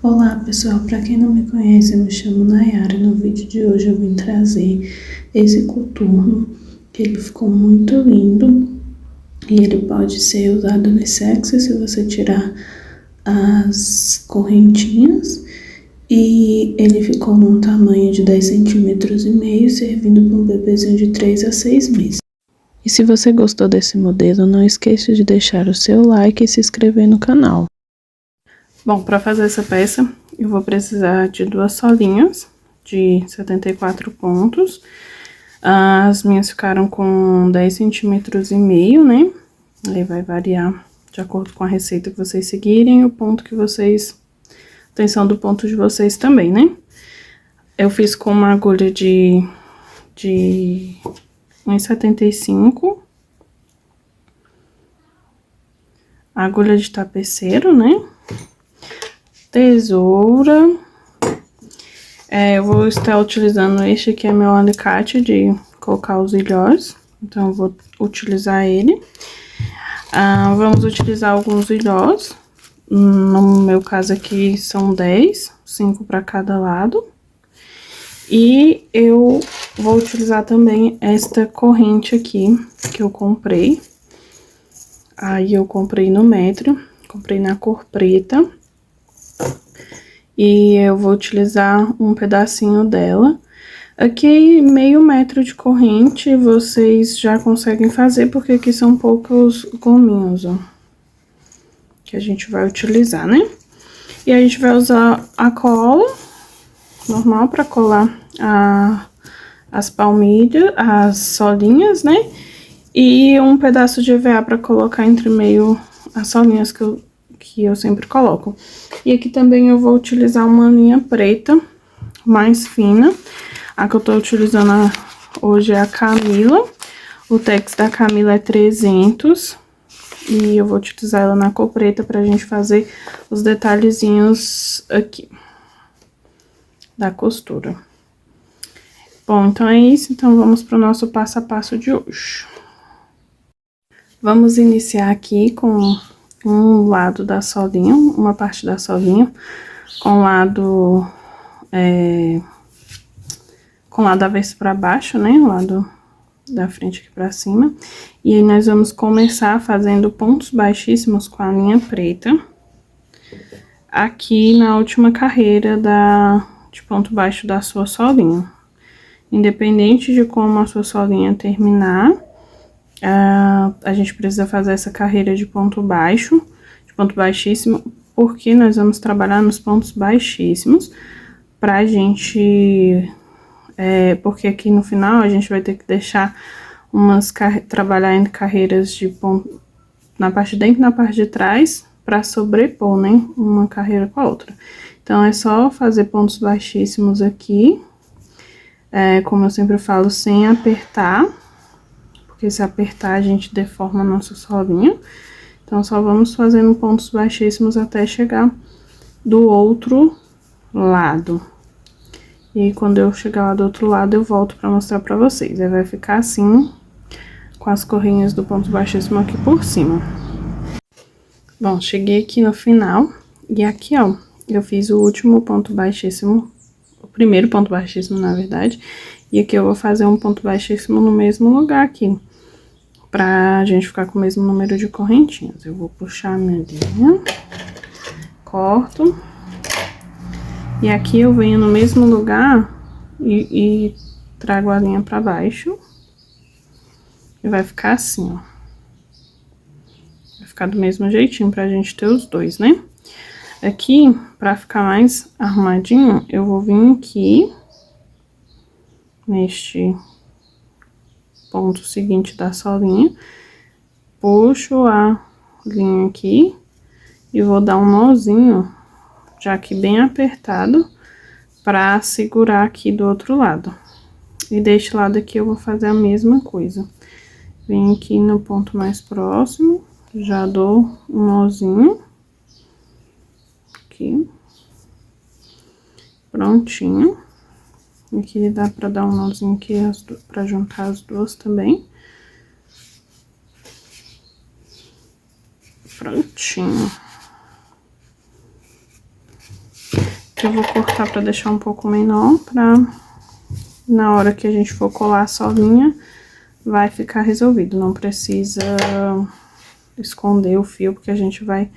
Olá pessoal, para quem não me conhece, eu me chamo Nayara e no vídeo de hoje eu vim trazer esse coturno, que ele ficou muito lindo e ele pode ser usado unissex se você tirar as correntinhas, e ele ficou num tamanho de 10,5 cm, servindo para um bebezinho de 3 a 6 meses. E se você gostou desse modelo, não esqueça de deixar o seu like e se inscrever no canal. Bom, para fazer essa peça, eu vou precisar de duas solinhas de 74 pontos. As minhas ficaram com 10,5 cm, né? Aí vai variar de acordo com a receita que vocês seguirem, o ponto que vocês... Atenção do ponto de vocês também, né? Eu fiz com uma agulha de 1,75. Agulha de tapeceiro, né? Tesoura. Eu vou estar utilizando este aqui, é meu alicate de colocar os ilhós, então eu vou utilizar ele. Vamos utilizar alguns ilhós, no meu caso aqui são 10, 5 para cada lado. E eu vou utilizar também esta corrente aqui, que eu comprei. Aí eu comprei no Metro, comprei na cor preta. E eu vou utilizar um pedacinho dela. Aqui, meio metro de corrente, vocês já conseguem fazer, porque aqui são poucos gominhos, ó. Que a gente vai utilizar, né? E a gente vai usar a cola normal para colar as palmilhas, as solinhas, né? E um pedaço de EVA para colocar entre meio as solinhas que eu sempre coloco. E aqui também eu vou utilizar uma linha preta mais fina. A que eu tô utilizando hoje é a Camila. O tex da Camila é 300. E eu vou utilizar ela na cor preta pra gente fazer os detalhezinhos aqui da costura. Bom, então é isso. Então vamos pro nosso passo a passo de hoje. Vamos iniciar aqui com um lado da solinha, uma parte da solinha, com o lado avesso para baixo, né? O lado da frente aqui para cima. E aí nós vamos começar fazendo pontos baixíssimos com a linha preta, aqui na última carreira de ponto baixo da sua solinha. Independente de como a sua solinha terminar, a gente precisa fazer essa carreira de ponto baixo, de ponto baixíssimo, porque nós vamos trabalhar nos pontos baixíssimos pra gente, porque aqui no final a gente vai ter que deixar trabalhar em carreiras de ponto, na parte de dentro e na parte de trás, pra sobrepor, né, uma carreira com a outra. Então, é só fazer pontos baixíssimos aqui, como eu sempre falo, sem apertar, porque se apertar a gente deforma a nossa solinha. Então, só vamos fazendo pontos baixíssimos até chegar do outro lado. E quando eu chegar lá do outro lado, eu volto pra mostrar pra vocês. Aí vai ficar assim, com as corrinhas do ponto baixíssimo aqui por cima. Bom, cheguei aqui no final, e aqui, ó, eu fiz o último ponto baixíssimo, o primeiro ponto baixíssimo, na verdade. E aqui eu vou fazer um ponto baixíssimo no mesmo lugar aqui, pra gente ficar com o mesmo número de correntinhas. Eu vou puxar a minha linha, corto, e aqui eu venho no mesmo lugar e trago a linha pra baixo. E vai ficar assim, ó. Vai ficar do mesmo jeitinho pra gente ter os dois, né? Aqui, pra ficar mais arrumadinho, eu vou vir aqui, neste ponto seguinte da solinha, puxo a linha aqui e vou dar um nozinho, já que bem apertado, pra segurar aqui do outro lado. E deste lado aqui eu vou fazer a mesma coisa. Venho aqui no ponto mais próximo, já dou um nozinho. Aqui. Prontinho. Aqui dá pra dar um nozinho aqui pra juntar as duas também. Prontinho. Eu vou cortar pra deixar um pouco menor, pra na hora que a gente for colar a solinha, vai ficar resolvido. Não precisa esconder o fio, porque a gente vai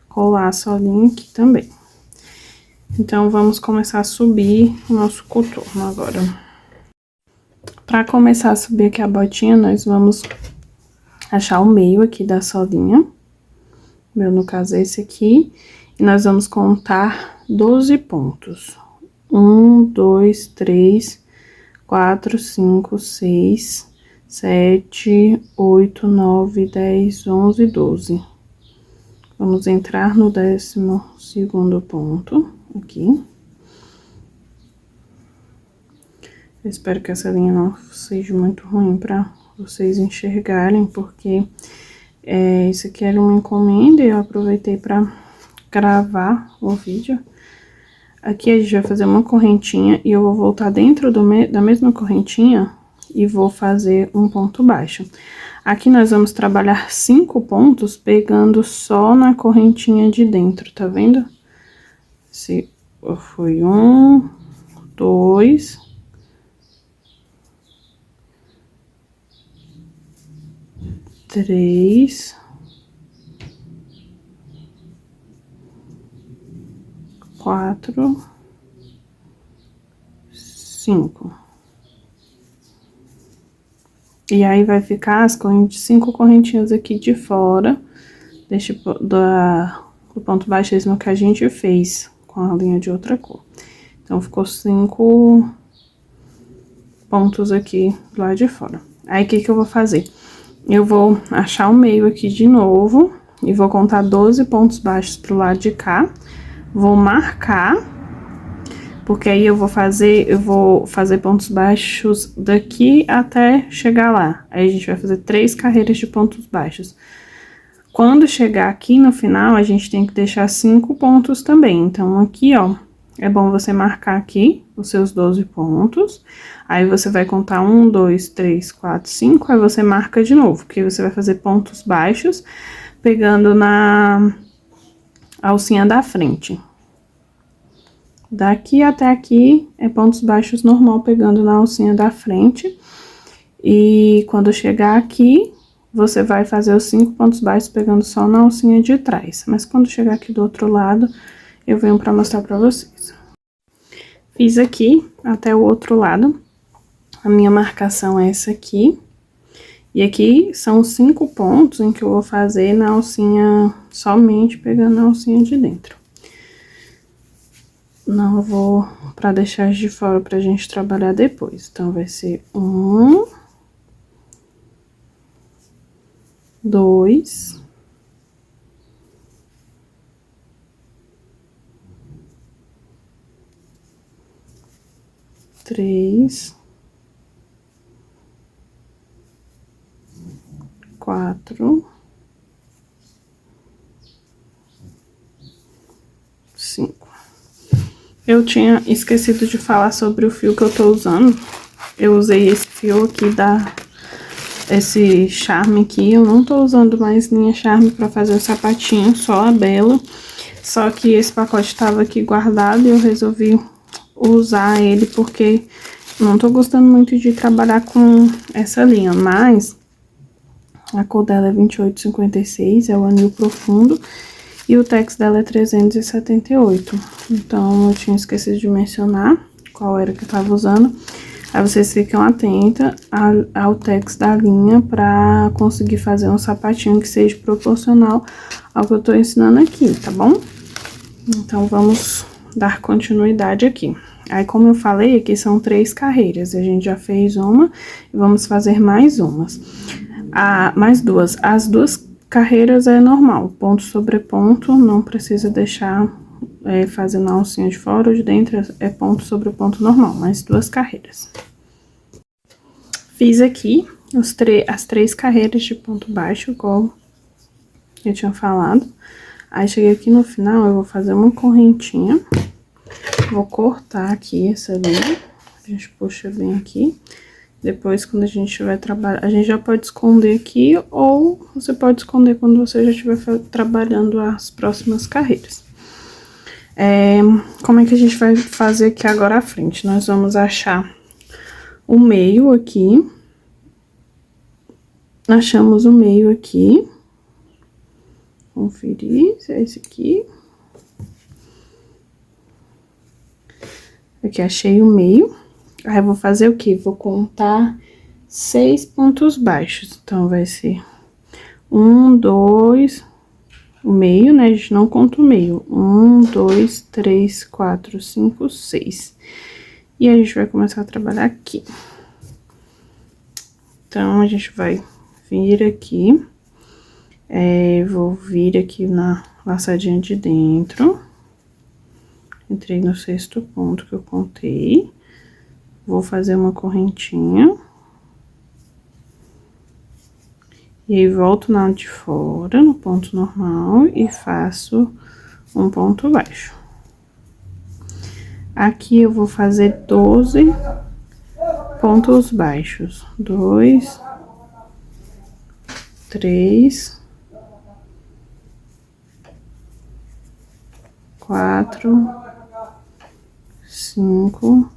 colar a solinha aqui também. Então, vamos começar a subir o nosso contorno agora. Pra começar a subir aqui a botinha, nós vamos achar o meio aqui da solinha. Meu, no caso, é esse aqui. E nós vamos contar 12 pontos. 1, 2, 3, 4, 5, 6, 7, 8, 9, 10, 11, 12. Vamos entrar no 12º ponto, aqui. Eu espero que essa linha não seja muito ruim pra vocês enxergarem, porque isso aqui era uma encomenda e eu aproveitei pra gravar o vídeo. Aqui a gente vai fazer uma correntinha e eu vou voltar dentro da mesma correntinha e vou fazer um ponto baixo. Aqui nós vamos trabalhar 5 pontos pegando só na correntinha de dentro, tá vendo? Se foi 1, 2, 3, 4, 5. E aí, vai ficar as 5 correntinhas aqui de fora, do ponto baixíssimo que a gente fez com a linha de outra cor. Então, ficou 5 pontos aqui do lado de fora. Aí, o que que eu vou fazer? Eu vou achar o meio aqui de novo e vou contar 12 pontos baixos pro lado de cá. Vou marcar, porque aí eu vou fazer pontos baixos daqui até chegar lá. Aí a gente vai fazer 3 carreiras de pontos baixos. Quando chegar aqui no final, a gente tem que deixar 5 pontos também. Então, aqui, ó, é bom você marcar aqui os seus 12 pontos. Aí, você vai contar 1, 2, 3, 4, 5, aí você marca de novo, porque você vai fazer pontos baixos pegando na alcinha da frente. Daqui até aqui é pontos baixos normal pegando na alcinha da frente. E quando chegar aqui, você vai fazer os 5 pontos baixos pegando só na alcinha de trás. Mas quando chegar aqui do outro lado, eu venho pra mostrar pra vocês. Fiz aqui até o outro lado. A minha marcação é essa aqui. E aqui são os 5 pontos em que eu vou fazer na alcinha, somente pegando na alcinha de dentro. Não vou pra deixar de fora pra gente trabalhar depois. Então, vai ser 1, 2, 3, 4, 5. Eu tinha esquecido de falar sobre o fio que eu tô usando. Eu usei esse fio aqui esse charme aqui. Eu não tô usando mais linha charme pra fazer o sapatinho, só a Bela. Só que esse pacote tava aqui guardado e eu resolvi usar ele porque não tô gostando muito de trabalhar com essa linha. Mas a cor dela é 28,56, é o anil profundo. E o tex dela é 378. Então, eu tinha esquecido de mencionar qual era que eu tava usando. Aí, vocês ficam atentas ao tex da linha pra conseguir fazer um sapatinho que seja proporcional ao que eu tô ensinando aqui, tá bom? Então, vamos dar continuidade aqui. Aí, como eu falei, aqui são 3 carreiras. A gente já fez uma e vamos fazer mais umas. Mais 2. As 2 carreiras é normal, ponto sobre ponto, não precisa deixar fazendo a alcinha de fora ou de dentro, é ponto sobre ponto normal, mais 2 carreiras. Fiz aqui as 3 carreiras de ponto baixo, igual eu tinha falado. Aí, cheguei aqui no final, eu vou fazer uma correntinha, vou cortar aqui essa linha, a gente puxa bem aqui. Depois, quando a gente estiver trabalhando, a gente já pode esconder aqui, ou você pode esconder quando você já estiver trabalhando as próximas carreiras. como é que a gente vai fazer aqui agora à frente? Nós vamos achar o meio aqui. Achamos o meio aqui. Conferir se é esse aqui. Aqui, achei o meio. Aí, eu vou fazer o quê? Vou contar 6 pontos baixos. Então, vai ser 1, 2, o meio, né? A gente não conta o meio. 1, 2, 3, 4, 5, 6. E a gente vai começar a trabalhar aqui. Então, a gente vai vir aqui. Vou vir aqui na laçadinha de dentro. Entrei no 6º ponto que eu contei. Vou fazer uma correntinha. E aí, volto na de fora, no ponto normal, e faço um ponto baixo. Aqui, eu vou fazer 12 pontos baixos. 2, 3, 4, 5,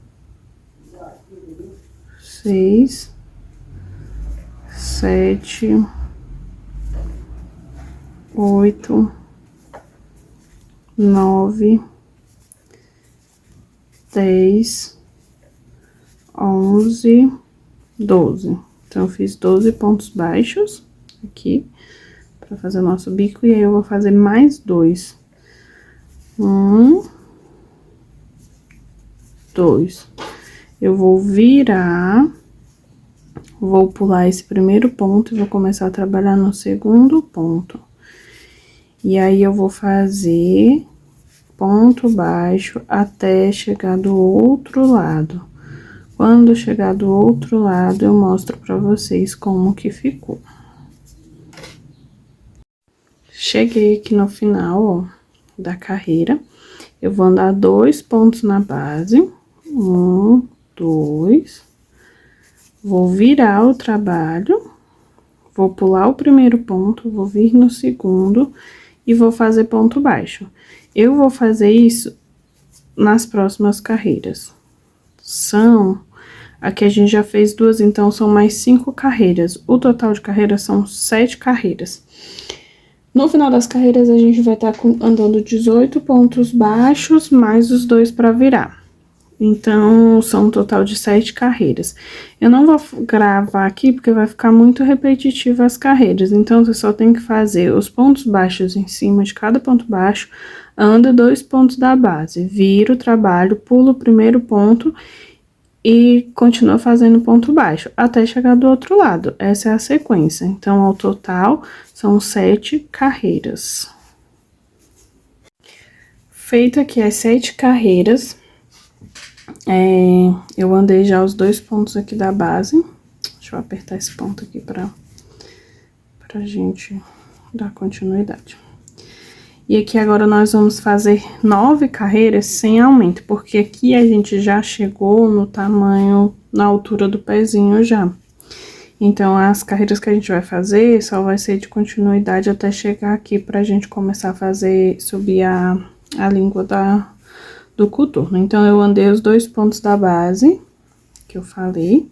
6, 7, 8, 9, 10, 11, 12. Então, eu fiz 12 pontos baixos aqui, pra fazer o nosso bico, e aí eu vou fazer mais 2. 1, 2. Eu vou virar, vou pular esse primeiro ponto e vou começar a trabalhar no 2º ponto. E aí, eu vou fazer ponto baixo até chegar do outro lado. Quando chegar do outro lado, eu mostro pra vocês como que ficou. Cheguei aqui no final, ó, da carreira. Eu vou andar 2 pontos na base. 1, 2. Vou virar o trabalho. Vou pular o primeiro ponto, vou vir no 2º e vou fazer ponto baixo. Eu vou fazer isso nas próximas carreiras. Aqui a gente já fez 2, então são mais 5 carreiras. O total de carreiras são 7 carreiras. No final das carreiras, a gente vai estar andando 18 pontos baixos, mais os 2 para virar. Então, são um total de 7 carreiras. Eu não vou gravar aqui, porque vai ficar muito repetitivo as carreiras. Então, você só tem que fazer os pontos baixos em cima de cada ponto baixo, anda 2 pontos da base, vira o trabalho, pula o primeiro ponto e continua fazendo ponto baixo, até chegar do outro lado. Essa é a sequência. Então, ao total, são 7 carreiras. Feito aqui as 7 carreiras, eu andei já os 2 pontos aqui da base. Deixa eu apertar esse ponto aqui pra gente dar continuidade. E aqui agora nós vamos fazer 9 carreiras sem aumento, porque aqui a gente já chegou no tamanho, na altura do pezinho já. Então, as carreiras que a gente vai fazer só vai ser de continuidade até chegar aqui pra gente começar a fazer, subir a língua do coturno. Então, eu andei os 2 pontos da base, que eu falei,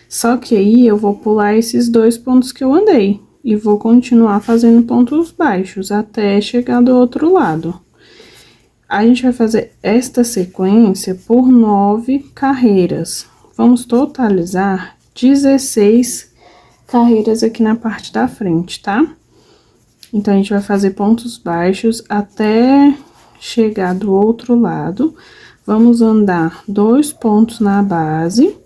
só que aí eu vou pular esses 2 pontos que eu andei. E vou continuar fazendo pontos baixos até chegar do outro lado. A gente vai fazer esta sequência por 9 carreiras. Vamos totalizar 16 carreiras aqui na parte da frente, tá? Então, a gente vai fazer pontos baixos até chegar do outro lado. Vamos andar 2 pontos na base.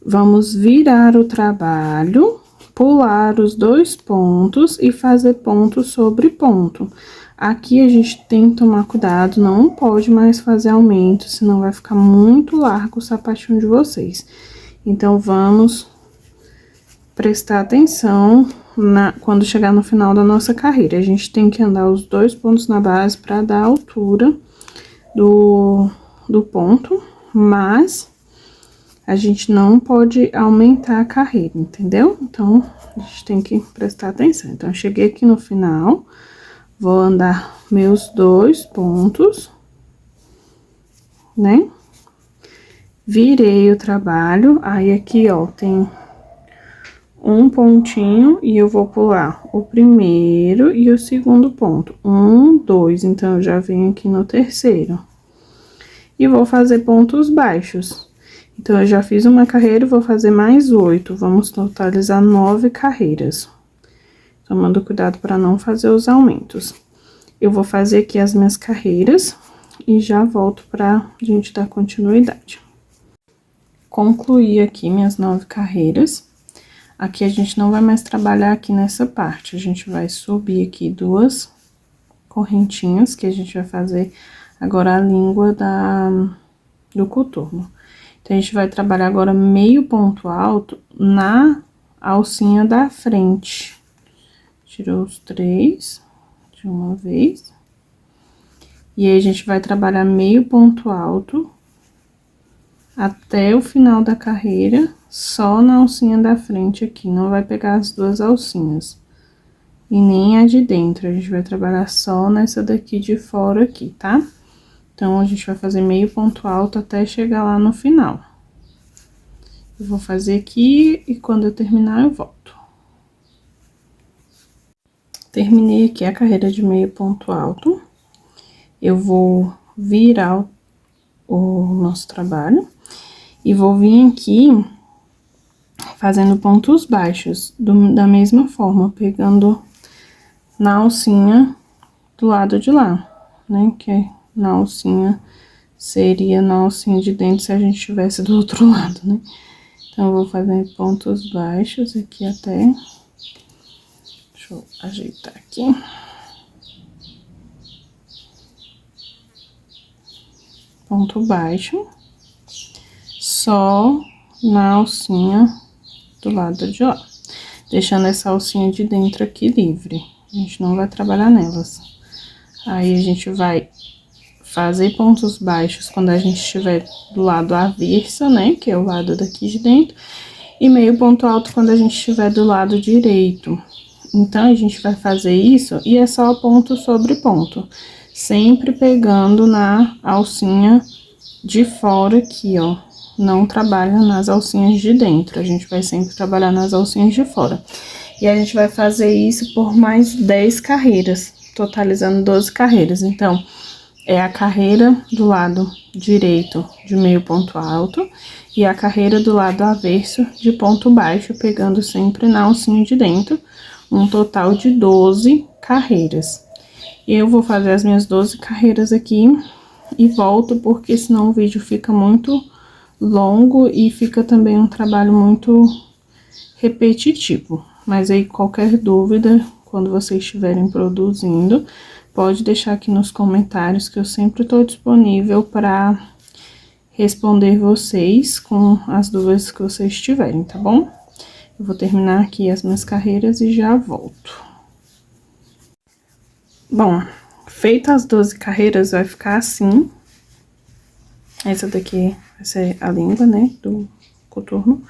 Vamos virar o trabalho, pular os 2 pontos e fazer ponto sobre ponto. Aqui a gente tem que tomar cuidado, não pode mais fazer aumento, senão vai ficar muito largo o sapatinho de vocês. Então, vamos prestar atenção quando chegar no final da nossa carreira. A gente tem que andar os 2 pontos na base para dar a altura do ponto, mas a gente não pode aumentar a carreira, entendeu? Então, a gente tem que prestar atenção. Então, eu cheguei aqui no final, vou andar meus 2 pontos, né? Virei o trabalho, aí aqui, ó, tem um pontinho e eu vou pular o primeiro e o segundo ponto. 1, 2, então eu já venho aqui no terceiro. E vou fazer pontos baixos. Então, eu já fiz uma carreira e vou fazer mais 8. Vamos totalizar 9 carreiras. Tomando cuidado para não fazer os aumentos. Eu vou fazer aqui as minhas carreiras e já volto pra gente dar continuidade. Concluí aqui minhas 9 carreiras. Aqui a gente não vai mais trabalhar aqui nessa parte. A gente vai subir aqui 2 correntinhas, que a gente vai fazer agora a língua do coturno. Então, a gente vai trabalhar agora meio ponto alto na alcinha da frente. Tirou os 3 de uma vez. E aí, a gente vai trabalhar meio ponto alto até o final da carreira, só na alcinha da frente aqui. Não vai pegar as 2 alcinhas. E nem a de dentro, a gente vai trabalhar só nessa daqui de fora aqui, tá? Então, a gente vai fazer meio ponto alto até chegar lá no final. Eu vou fazer aqui e quando eu terminar, eu volto. Terminei aqui a carreira de meio ponto alto. Eu vou virar o nosso trabalho e vou vir aqui fazendo pontos baixos, da mesma forma, pegando na alcinha do lado de lá, né? Que na alcinha seria na alcinha de dentro se a gente estivesse do outro lado, né? Então, eu vou fazer pontos baixos aqui até... Deixa eu ajeitar aqui. Ponto baixo. Só na alcinha do lado de lá. Deixando essa alcinha de dentro aqui livre. A gente não vai trabalhar nelas. Aí, a gente vai fazer pontos baixos quando a gente estiver do lado avesso, né? Que é o lado daqui de dentro. E meio ponto alto quando a gente estiver do lado direito. Então, a gente vai fazer isso e é só ponto sobre ponto. Sempre pegando na alcinha de fora aqui, ó. Não trabalha nas alcinhas de dentro. A gente vai sempre trabalhar nas alcinhas de fora. E a gente vai fazer isso por mais 10 carreiras, totalizando 12 carreiras. Então, é a carreira do lado direito de meio ponto alto e a carreira do lado avesso de ponto baixo, pegando sempre na alcinha de dentro, um total de 12 carreiras. Eu vou fazer as minhas 12 carreiras aqui e volto, porque senão o vídeo fica muito longo e fica também um trabalho muito repetitivo. Mas aí, qualquer dúvida, quando vocês estiverem produzindo, pode deixar aqui nos comentários, que eu sempre estou disponível para responder vocês com as dúvidas que vocês tiverem, tá bom? Eu vou terminar aqui as minhas carreiras e já volto. Bom, feitas as 12 carreiras, vai ficar assim. Essa daqui vai ser a língua, né, do coturno.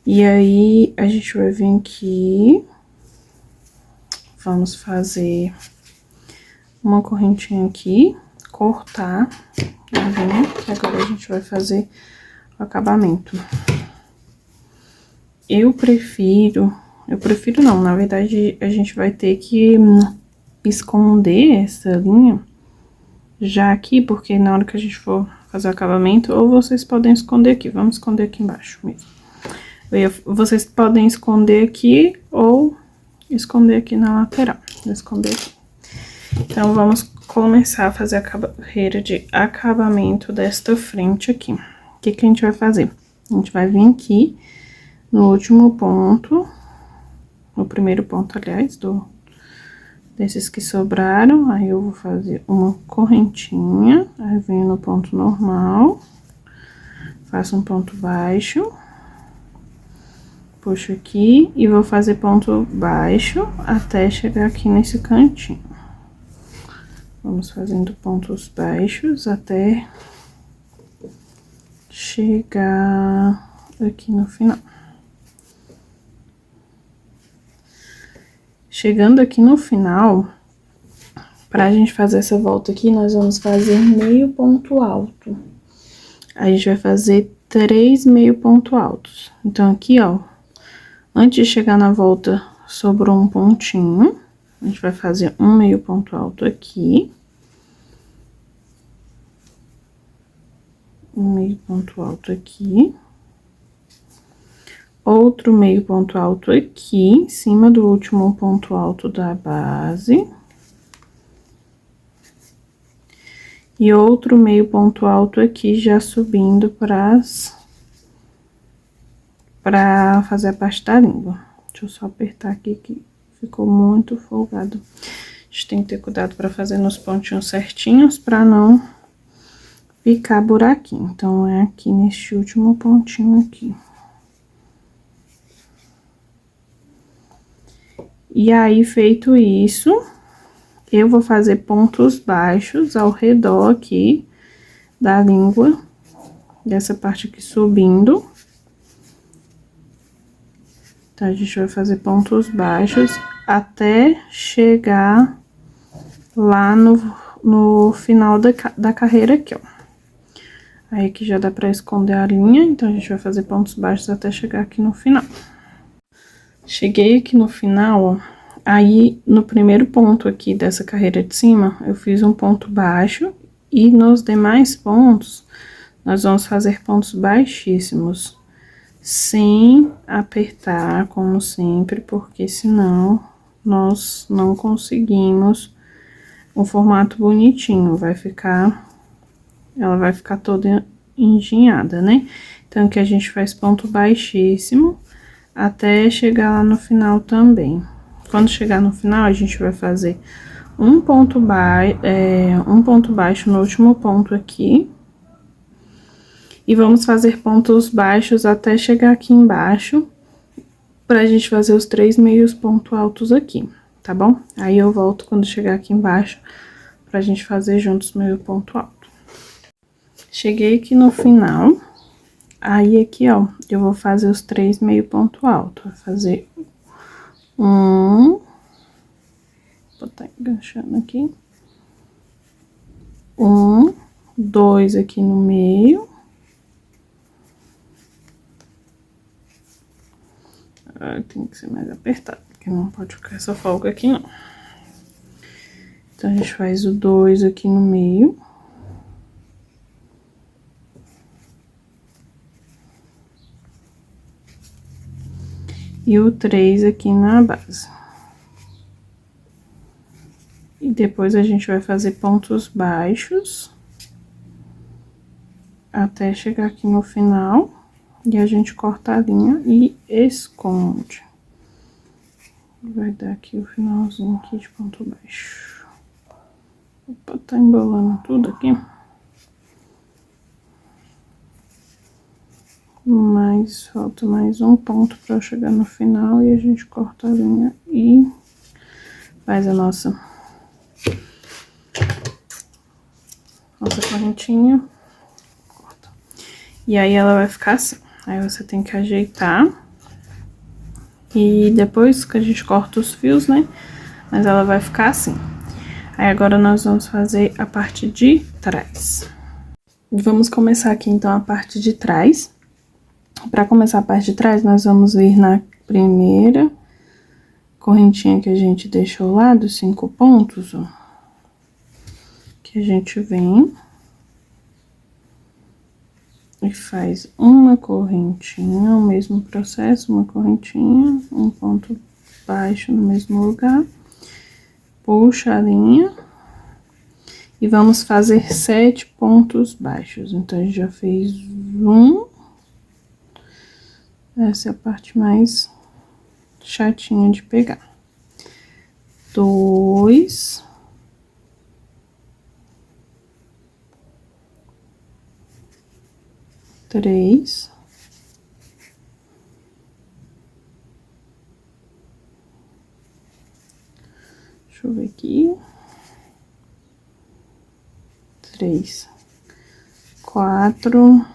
E aí, a gente vai vir aqui. Vamos fazer uma correntinha aqui, cortar, tá vendo? E agora a gente vai fazer o acabamento. Eu prefiro não, na verdade, a gente vai ter que esconder essa linha já aqui, porque na hora que a gente for fazer o acabamento, ou vocês podem esconder aqui, vamos esconder aqui embaixo mesmo. Vocês podem esconder aqui ou esconder aqui na lateral, vou esconder aqui. Então, vamos começar a fazer a carreira de acabamento desta frente aqui. O que que a gente vai fazer? A gente vai vir aqui no último ponto, no primeiro ponto, aliás, desses que sobraram. Aí, eu vou fazer uma correntinha, aí venho no ponto normal, faço um ponto baixo, puxo aqui e vou fazer ponto baixo até chegar aqui nesse cantinho. Vamos fazendo pontos baixos até chegar aqui no final. Chegando aqui no final, pra gente fazer essa volta aqui, nós vamos fazer meio ponto alto. a gente vai fazer 3 meio ponto altos. Então, aqui, ó, antes de chegar na volta, sobrou um pontinho. A gente vai fazer um meio ponto alto aqui. Um meio ponto alto aqui. Outro meio ponto alto aqui, em cima do último ponto alto da base. E outro meio ponto alto aqui, já subindo pra fazer a parte da língua. Deixa eu só apertar aqui que ficou muito folgado. A gente tem que ter cuidado pra fazer nos pontinhos certinhos, pra não ficar buraquinho. Então, é aqui neste último pontinho aqui. E aí, feito isso, eu vou fazer pontos baixos ao redor aqui da língua, dessa parte aqui subindo. Então, a gente vai fazer pontos baixos até chegar lá no final da carreira aqui, ó. Aí, aqui já dá pra esconder a linha, então a gente vai fazer pontos baixos até chegar aqui no final. Cheguei aqui no final, ó, aí no primeiro ponto aqui dessa carreira de cima, eu fiz um ponto baixo e nos demais pontos, nós vamos fazer pontos baixíssimos, sem apertar, como sempre, porque senão nós não conseguimos um formato bonitinho, ela vai ficar toda engenhada, né? Então, aqui a gente faz ponto baixíssimo, até chegar lá no final também. Quando chegar no final, a gente vai fazer um ponto baixo no último ponto aqui. E vamos fazer pontos baixos até chegar aqui embaixo, pra gente fazer os 3 meios pontos altos aqui, tá bom? Aí eu volto quando chegar aqui embaixo, pra gente fazer juntos meio ponto alto. Cheguei aqui no final. Aí, aqui, ó, eu vou fazer os 3 meio ponto alto. Vou fazer vou botar enganchando aqui. 2 aqui no meio. Tem que ser mais apertado, porque não pode ficar essa folga aqui, não. Então, a gente faz o 2 aqui no meio. E o 3 aqui na base. E depois a gente vai fazer pontos baixos até chegar aqui no final. E a gente corta a linha e esconde. Vai dar aqui o finalzinho aqui de ponto baixo. Opa, tá embolando tudo aqui. Mas falta mais um ponto pra eu chegar no final e a gente corta a linha e faz a nossa correntinha. Corta. E aí ela vai ficar assim. Aí você tem que ajeitar. E depois que a gente corta os fios, né? Mas ela vai ficar assim. Aí agora nós vamos fazer a parte de trás. Vamos começar aqui então a parte de trás. Para começar a parte de trás, nós vamos vir na primeira correntinha que a gente deixou lá, dos 5 pontos, ó. Que a gente vem e faz uma correntinha, o mesmo processo, uma correntinha, um ponto baixo no mesmo lugar, puxa a linha e vamos fazer 7 pontos baixos. Então, a gente já fez essa é a parte mais chatinha de pegar. 2. 3. 3, 4,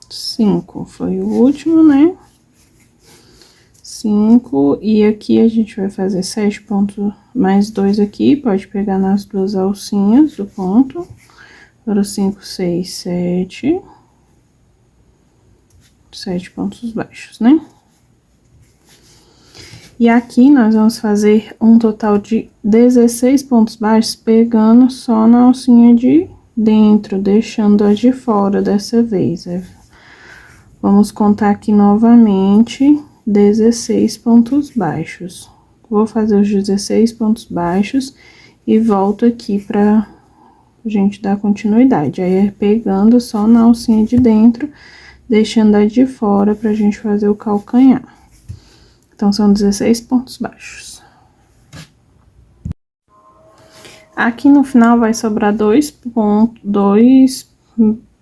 5, foi o último, né? 5, e aqui a gente vai fazer 7 pontos, mais 2 aqui, pode pegar nas duas alcinhas do ponto, Foram 5, 6, 7. 7 pontos baixos, né? E aqui nós vamos fazer um total de 16 pontos baixos, pegando só na alcinha de dentro, deixando a de fora dessa vez. Vamos contar aqui novamente 16 pontos baixos. Vou fazer os 16 pontos baixos e volto aqui pra gente dar continuidade. Aí, é pegando só na alcinha de dentro, deixando a de fora pra gente fazer o calcanhar. Então, são 16 pontos baixos. Aqui no final vai sobrar dois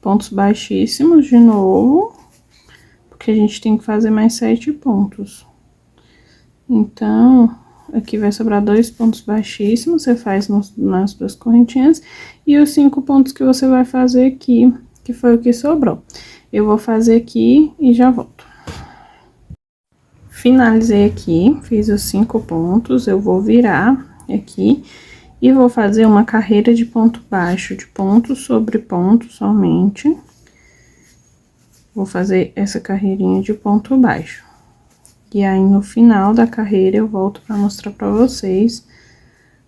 pontos baixíssimos de novo, porque a gente tem que fazer mais 7 pontos. Então, aqui vai sobrar 2 pontos baixíssimos, você faz nas duas correntinhas, e os 5 pontos que você vai fazer aqui, que foi o que sobrou. Eu vou fazer aqui e já volto. Finalizei aqui, fiz os 5 pontos, eu vou virar aqui e vou fazer uma carreira de ponto baixo, de ponto sobre ponto somente. Vou fazer essa carreirinha de ponto baixo. E aí, no final da carreira, eu volto pra mostrar pra vocês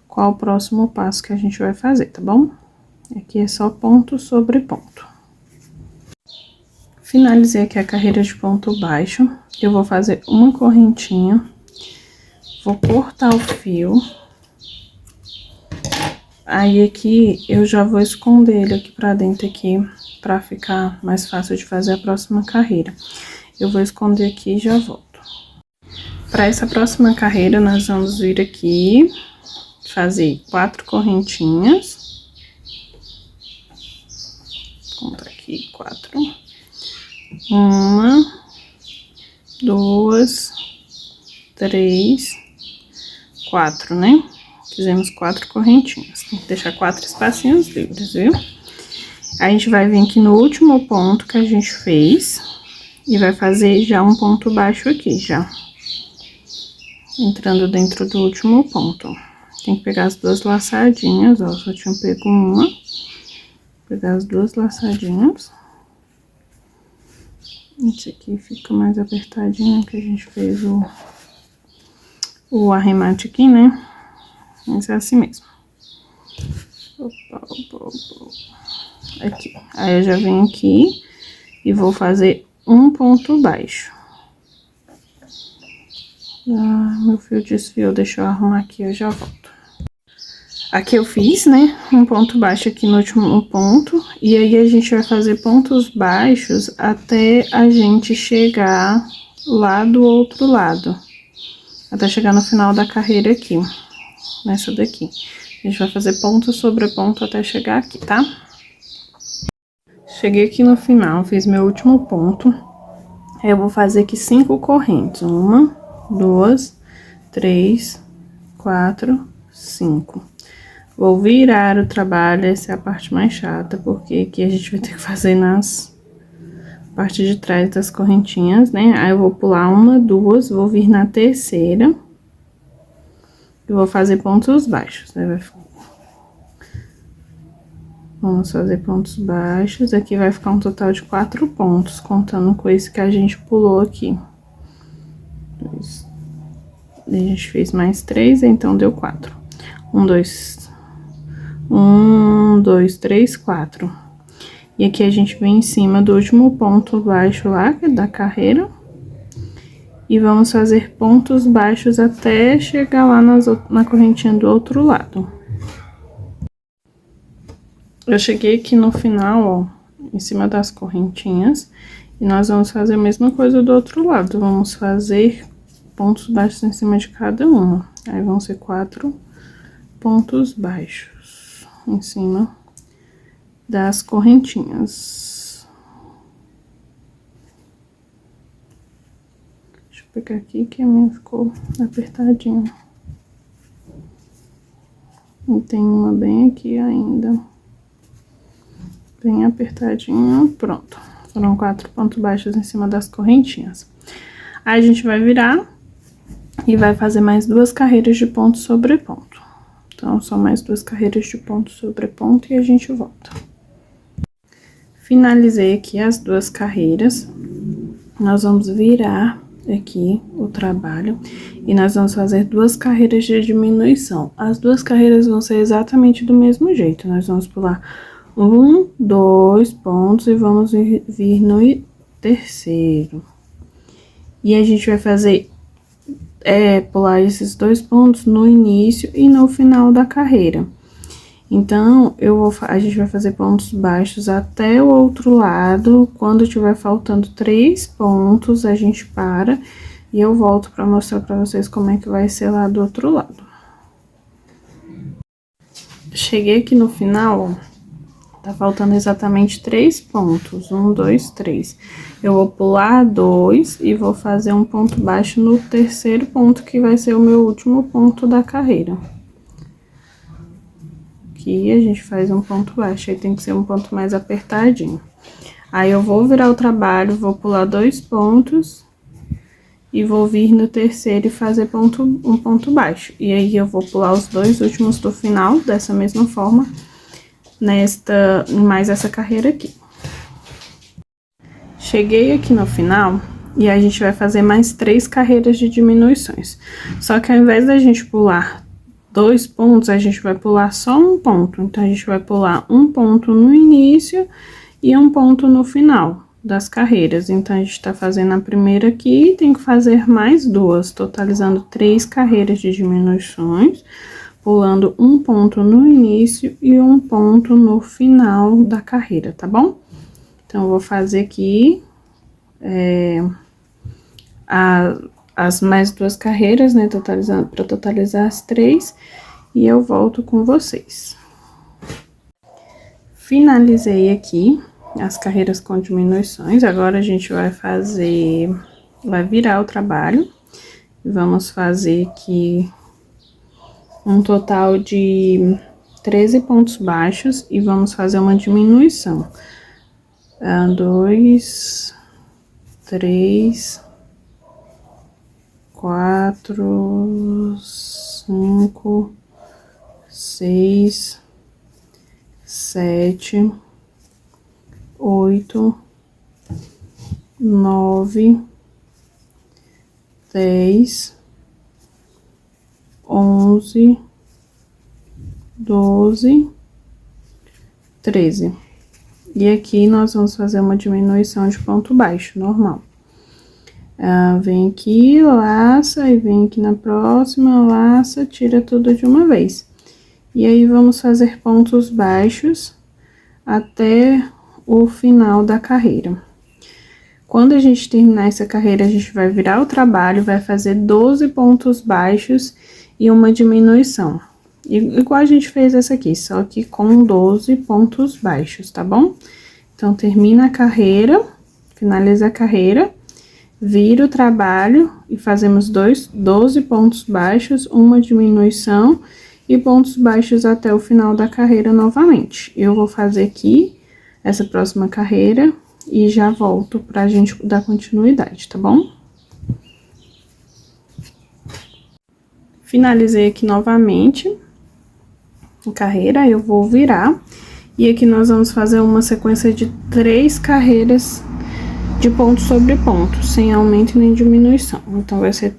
qual o próximo passo que a gente vai fazer, tá bom? Aqui é só ponto sobre ponto. Finalizei aqui a carreira de ponto baixo, eu vou fazer uma correntinha, vou cortar o fio. Aí, aqui, eu já vou esconder ele aqui pra dentro aqui, pra ficar mais fácil de fazer a próxima carreira. Eu vou esconder aqui e já volto. Para essa próxima carreira, nós vamos vir aqui, fazer 4 correntinhas. Vou contar aqui, 4. 1, 2, 3, 4, né? Fizemos 4 correntinhas. Tem que deixar 4 espacinhos livres, viu? A gente vai vir aqui no último ponto que a gente fez e vai fazer já um ponto baixo aqui, já. Entrando dentro do último ponto. Tem que pegar as duas laçadinhas, ó. Só tinha pego uma. Pegar as duas laçadinhas. Esse aqui fica mais apertadinho, que a gente fez o arremate aqui, né? Mas é assim mesmo. Opa, opa, opa. Aqui. Aí, eu já venho aqui e vou fazer um ponto baixo. Ah, meu fio desfiou, deixa eu arrumar aqui, eu já volto. Aqui eu fiz, né, um ponto baixo aqui no último ponto, e aí a gente vai fazer pontos baixos até a gente chegar lá do outro lado. Até chegar no final da carreira aqui, nessa daqui. A gente vai fazer ponto sobre ponto até chegar aqui, tá? Cheguei aqui no final, fiz meu último ponto. Eu vou fazer aqui 5 correntes. 1, 2, 3, 4, 5. Vou virar o trabalho, essa é a parte mais chata, porque aqui a gente vai ter que fazer nas parte de trás das correntinhas, né? Aí, eu vou pular 1, 2, vou vir na terceira. E vou fazer pontos baixos, né? Vamos fazer pontos baixos, aqui vai ficar um total de 4 pontos, contando com esse que a gente pulou aqui. A gente fez mais 3, então deu 4. 1, 2, 3, 4. E aqui a gente vem em cima do último ponto baixo lá, que é da carreira. E vamos fazer pontos baixos até chegar lá na correntinha do outro lado. Eu cheguei aqui no final, ó, em cima das correntinhas. E nós vamos fazer a mesma coisa do outro lado. Vamos fazer pontos baixos em cima de cada uma. Aí, vão ser 4 pontos baixos em cima das correntinhas. Deixa eu pegar aqui, que a minha ficou apertadinha. E tem uma bem aqui ainda. Bem apertadinho, pronto. Foram 4 pontos baixos em cima das correntinhas. Aí, a gente vai virar e vai fazer mais 2 carreiras de ponto sobre ponto. Então, só mais 2 carreiras de ponto sobre ponto e a gente volta. Finalizei aqui as duas carreiras. Nós vamos virar aqui o trabalho e nós vamos fazer duas carreiras de diminuição. As duas carreiras vão ser exatamente do mesmo jeito. Nós vamos pular 1, 2 pontos e vamos vir no terceiro. E a gente vai fazer pular esses 2 pontos no início e no final da carreira. Então, a gente vai fazer pontos baixos até o outro lado. Quando tiver faltando 3 pontos, a gente para e eu volto para mostrar para vocês como é que vai ser lá do outro lado. Cheguei aqui no final, tá faltando exatamente 3 pontos. 1, 2, 3. Eu vou pular 2 e vou fazer um ponto baixo no terceiro ponto, que vai ser o meu último ponto da carreira. Aqui a gente faz um ponto baixo, aí tem que ser um ponto mais apertadinho. Aí eu vou virar o trabalho, vou pular 2 pontos e vou vir no terceiro e fazer um ponto baixo. E aí eu vou pular os 2 últimos do final, dessa mesma forma, mais essa carreira aqui. Cheguei aqui no final e a gente vai fazer mais 3 carreiras de diminuições. Só que ao invés da gente pular 2 pontos, a gente vai pular só um ponto. Então, a gente vai pular um ponto no início e um ponto no final das carreiras. Então, a gente tá fazendo a primeira aqui e tem que fazer mais 2, totalizando 3 carreiras de diminuições, pulando um ponto no início e um ponto no final da carreira, tá bom? Então, eu vou fazer aqui as mais 2 carreiras, né, para totalizar as 3, e eu volto com vocês. Finalizei aqui as carreiras com diminuições, agora a gente vai virar o trabalho, vamos fazer aqui um total de 13 pontos baixos e vamos fazer uma diminuição. 2, 3, 4, 5, 6, 7, 8, 9, 10, 11, 12, 13. E aqui nós vamos fazer uma diminuição de ponto baixo, normal. Vem aqui, laça, e vem aqui na próxima, laça, tira tudo de uma vez. E aí, vamos fazer pontos baixos até o final da carreira. Quando a gente terminar essa carreira, a gente vai virar o trabalho, vai fazer 12 pontos baixos e uma diminuição. Igual a gente fez essa aqui, só que com 12 pontos baixos, tá bom? Então, termina a carreira, finaliza a carreira, vira o trabalho e fazemos 12 pontos baixos, uma diminuição e pontos baixos até o final da carreira novamente. Eu vou fazer aqui essa próxima carreira e já volto pra gente dar continuidade, tá bom? Finalizei aqui novamente a carreira, eu vou virar. E aqui nós vamos fazer uma sequência de 3 carreiras de ponto sobre ponto, sem aumento nem diminuição. Então, vai ser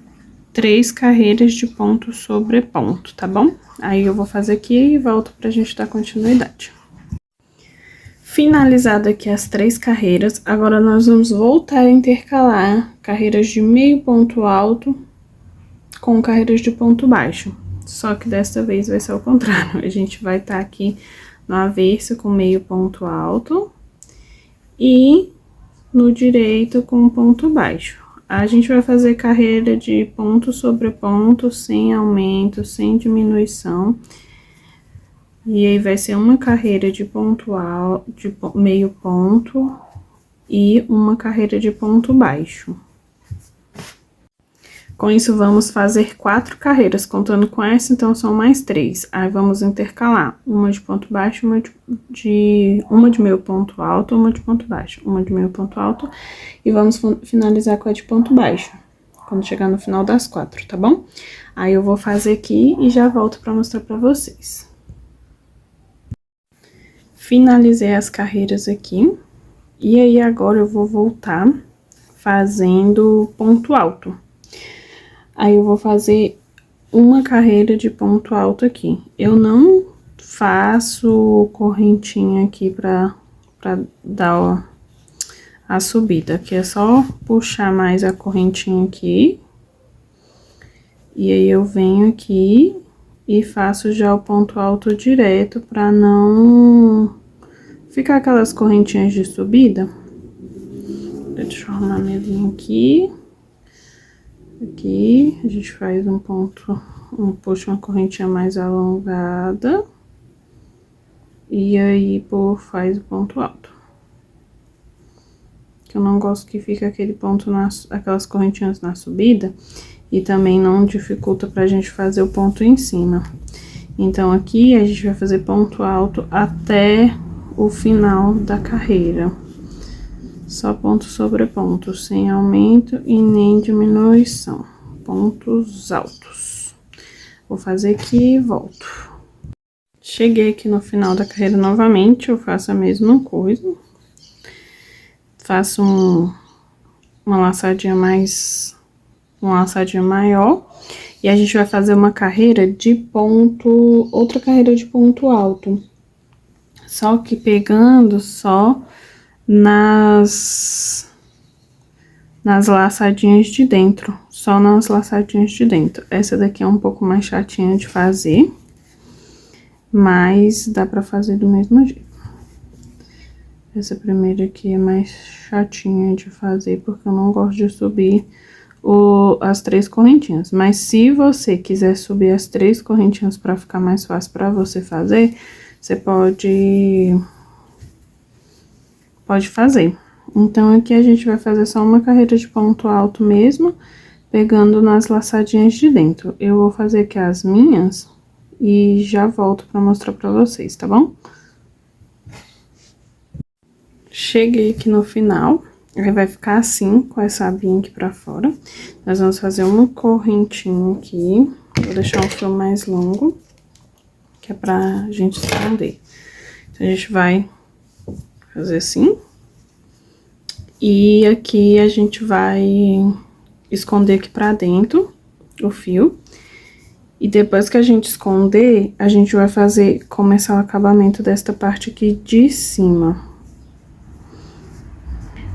3 carreiras de ponto sobre ponto, tá bom? Aí, eu vou fazer aqui e volto pra gente dar continuidade. Finalizado aqui as 3 carreiras, agora nós vamos voltar a intercalar carreiras de meio ponto alto com carreiras de ponto baixo. Só que desta vez vai ser o contrário, a gente vai estar aqui no avesso com meio ponto alto e no direito com ponto baixo. A gente vai fazer carreira de ponto sobre ponto, sem aumento, sem diminuição. E aí, vai ser uma carreira de ponto alto, de meio ponto e uma carreira de ponto baixo. Com isso, vamos fazer 4 carreiras, contando com essa, então são mais 3. Aí, vamos intercalar uma de ponto baixo, uma de meio ponto alto, uma de ponto baixo, uma de meio ponto alto, e vamos finalizar com a de ponto baixo, quando chegar no final das 4, tá bom? Aí, eu vou fazer aqui e já volto pra mostrar pra vocês. Finalizei as carreiras aqui, E aí, agora eu vou voltar fazendo ponto alto. Aí, eu vou fazer uma carreira de ponto alto aqui. Eu não faço correntinha aqui pra dar, ó, a subida. Aqui é só puxar mais a correntinha aqui. E aí, eu venho aqui e faço já o ponto alto direto pra não ficar aquelas correntinhas de subida. Deixa eu arrumar minha linha aqui. Aqui, a gente faz um ponto, puxa uma correntinha mais alongada. E aí, faz o ponto alto. Que eu não gosto que fique aquele ponto, aquelas correntinhas na subida. E também não dificulta pra gente fazer o ponto em cima. Então, aqui a gente vai fazer ponto alto até o final da carreira. Só ponto sobre ponto, sem aumento e nem diminuição. Pontos altos. Vou fazer aqui e volto. Cheguei aqui no final da carreira novamente, eu faço a mesma coisa. Faço uma laçadinha maior. E a gente vai fazer uma carreira de ponto, outra carreira de ponto alto. Só que pegando só nas laçadinhas de dentro, só nas laçadinhas de dentro. Essa daqui é um pouco mais chatinha de fazer, mas dá pra fazer do mesmo jeito. Essa primeira aqui é mais chatinha de fazer, porque eu não gosto de subir as 3 correntinhas. Mas se você quiser subir as 3 correntinhas pra ficar mais fácil pra você fazer, você pode fazer. Então, aqui a gente vai fazer só uma carreira de ponto alto mesmo, pegando nas laçadinhas de dentro. Eu vou fazer aqui as minhas e já volto pra mostrar pra vocês, tá bom? Cheguei aqui no final, aí vai ficar assim, com essa abinha aqui pra fora. Nós vamos fazer uma correntinha aqui, vou deixar um fio mais longo, que é pra gente esconder. Então, a gente vai fazer assim. E aqui a gente vai esconder aqui pra dentro o fio. E depois que a gente esconder, a gente vai começar o acabamento desta parte aqui de cima.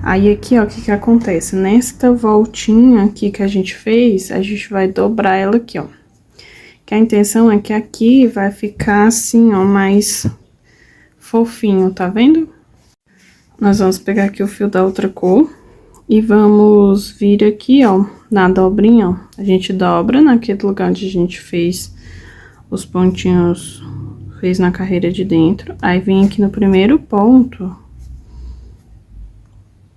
Aí aqui, ó, o que que acontece? Nesta voltinha aqui que a gente fez, a gente vai dobrar ela aqui, ó. Que a intenção é que aqui vai ficar assim, ó, mais fofinho, tá vendo? Nós vamos pegar aqui o fio da outra cor e vamos vir aqui, ó, na dobrinha, ó. A gente dobra naquele lugar onde a gente fez os pontinhos, fez na carreira de dentro. Aí, vem aqui no primeiro ponto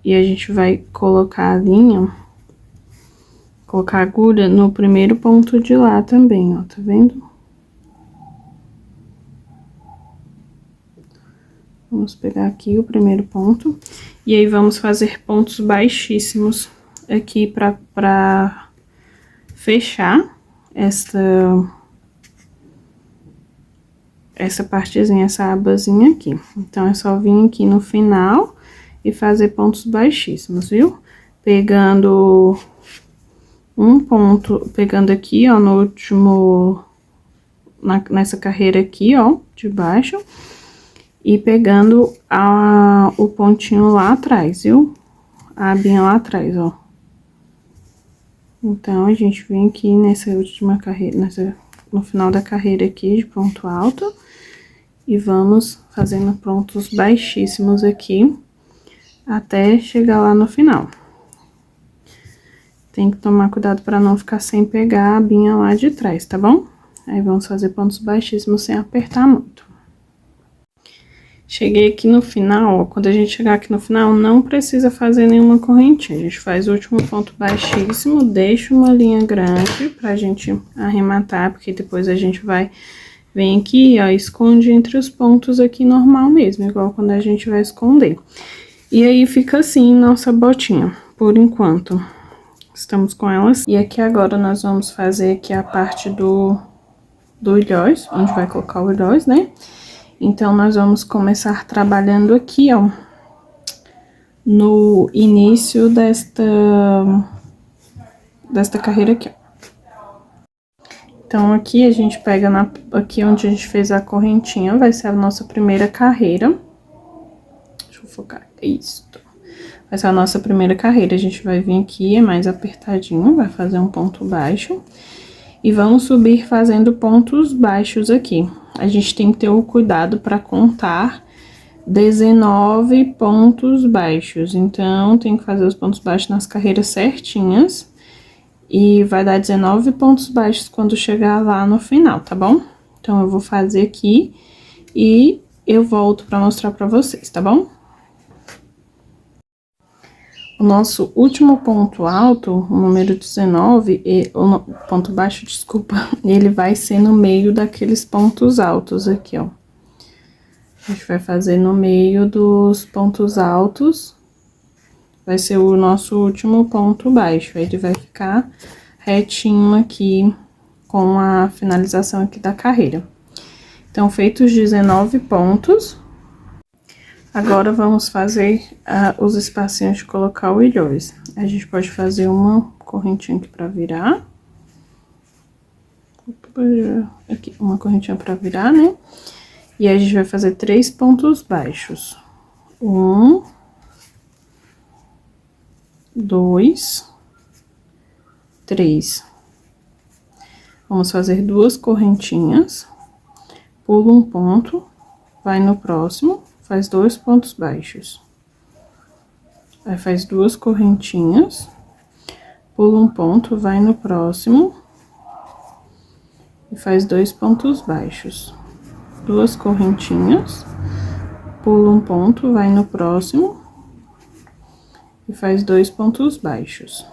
e a gente vai colocar a linha, colocar a agulha no primeiro ponto de lá também, ó, tá vendo? Vamos pegar aqui o primeiro ponto, e aí vamos fazer pontos baixíssimos aqui pra fechar essa partezinha, essa abazinha aqui. Então, é só vir aqui no final e fazer pontos baixíssimos, viu? Pegando um ponto, pegando aqui, ó, no último, nessa carreira aqui, ó, de baixo. E pegando o pontinho lá atrás, viu? A abinha lá atrás, ó. Então, a gente vem aqui nessa última carreira, no final da carreira aqui de ponto alto. E vamos fazendo pontos baixíssimos aqui, até chegar lá no final. Tem que tomar cuidado para não ficar sem pegar a abinha lá de trás, tá bom? Aí, vamos fazer pontos baixíssimos sem apertar muito. Cheguei aqui no final, ó, quando a gente chegar aqui no final, não precisa fazer nenhuma correntinha. A gente faz o último ponto baixíssimo, deixa uma linha grande pra gente arrematar, porque depois a gente vem aqui, ó, esconde entre os pontos aqui normal mesmo, igual quando a gente vai esconder. E aí, fica assim nossa botinha, por enquanto. Estamos com elas. E aqui agora nós vamos fazer aqui a parte do ilhós, onde vai colocar o ilhós, né? Então, nós vamos começar trabalhando aqui, ó, no início desta carreira aqui, ó. Então, aqui a gente pega aqui onde a gente fez a correntinha, vai ser a nossa primeira carreira. Deixa eu focar, isso. Vai ser a nossa primeira carreira, a gente vai vir aqui, é mais apertadinho, vai fazer um ponto baixo. E vamos subir fazendo pontos baixos aqui. A gente tem que ter o cuidado para contar 19 pontos baixos. Então, tem que fazer os pontos baixos nas carreiras certinhas. E vai dar 19 pontos baixos quando chegar lá no final, tá bom? Então, eu vou fazer aqui e eu volto pra mostrar pra vocês, tá bom? O nosso último ponto alto, o número 19, o ponto baixo, desculpa, ele vai ser no meio daqueles pontos altos aqui, ó. A gente vai fazer no meio dos pontos altos. Vai ser o nosso último ponto baixo, ele vai ficar retinho aqui com a finalização aqui da carreira. Então, feitos 19 pontos, agora vamos fazer os espacinhos de colocar o ilhóis. A gente pode fazer uma correntinha aqui pra virar. Aqui, uma correntinha pra virar, né? E aí, a gente vai fazer 3 pontos baixos. 1, 2, 3. Vamos fazer 2 correntinhas, pula um ponto, vai no próximo, faz 2 pontos baixos. Aí, faz 2 correntinhas, pula um ponto, vai no próximo, e faz 2 pontos baixos. 2 correntinhas, pula um ponto, vai no próximo, e faz 2 pontos baixos.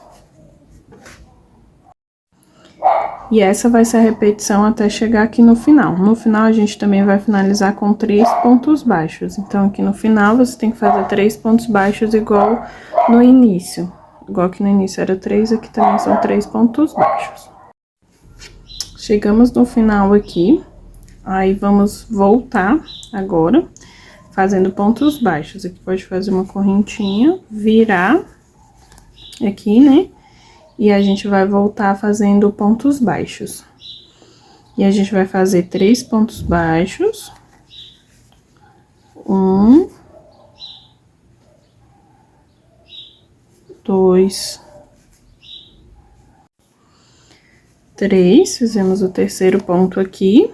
E essa vai ser a repetição até chegar aqui no final. No final, a gente também vai finalizar com 3 pontos baixos. Então, aqui no final, você tem que fazer 3 pontos baixos igual no início. Igual que no início era 3, aqui também são 3 pontos baixos. Chegamos no final aqui, aí vamos voltar agora, fazendo pontos baixos. Aqui pode fazer uma correntinha, virar aqui, né? E a gente vai voltar fazendo pontos baixos. E a gente vai fazer 3 pontos baixos. 1, 2, 3. Fizemos o terceiro ponto aqui.